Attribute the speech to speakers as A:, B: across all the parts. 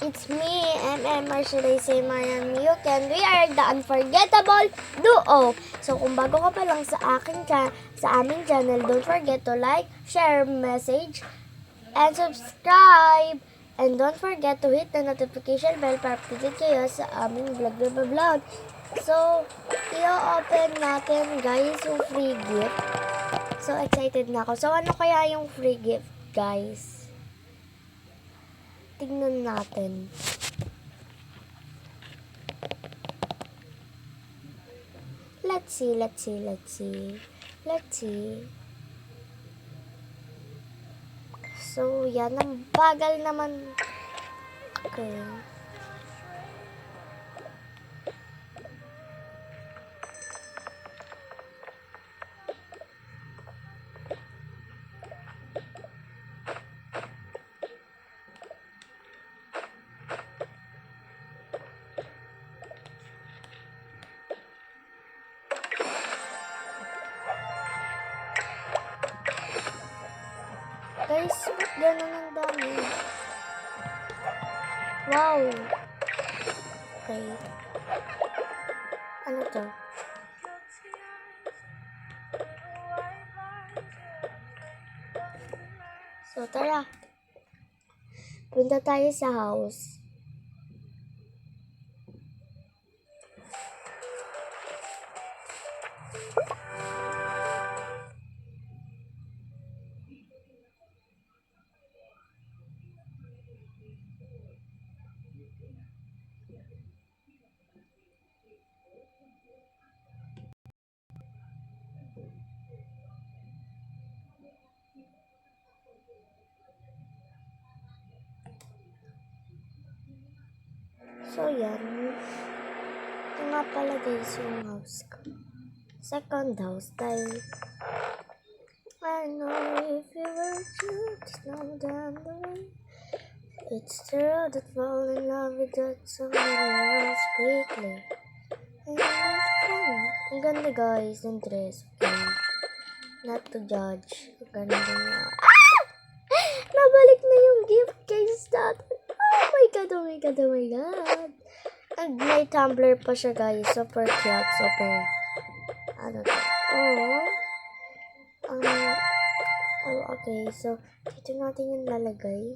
A: it's me, or should I say Mariam Yuk, and we are the Unforgettable Duo. So, kung bago ka pa lang sa aming channel, don't forget to like, share, message, and subscribe. And don't forget to hit the notification bell para updated kayo sa aming vlog. So, i-open natin, guys, yung free gift. So, excited na ako. So, ano kaya yung free gift, guys? Tingnan natin. Let's see. So, yan. Ang bagal naman. Okay. Guys, ba't ganun ang dami? Wow! Okay. Ano to? So, tara. Punta tayo sa house. So, yan. Ito nga pala guys yung house ko. Second house. Dahil, I know if you were to slow down the way. It's true that fall in love with that somebody else quickly. And it's fun. Ang ganda guys ng dress. Okay. Not to judge. Ang ganda niya. Ah! Nabalik na yung gift guys natin. Oh my god. And may tumbler pa siya guys. Super cute. Super. Ano to? Okay. So, dito natin yung lalagay.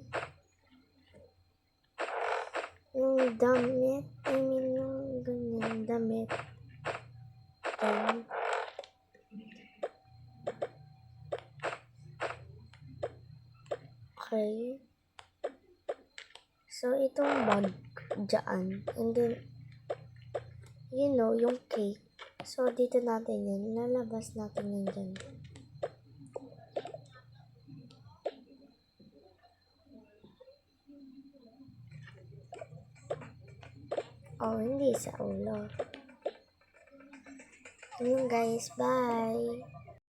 A: Yung damit. Yung ganyan. Damit. Okay. So, itong bag dyan. And then, yung cake. So, dito natin yan. Nalabas natin yan dyan. Oh, hindi sa ulo. Yun guys, bye!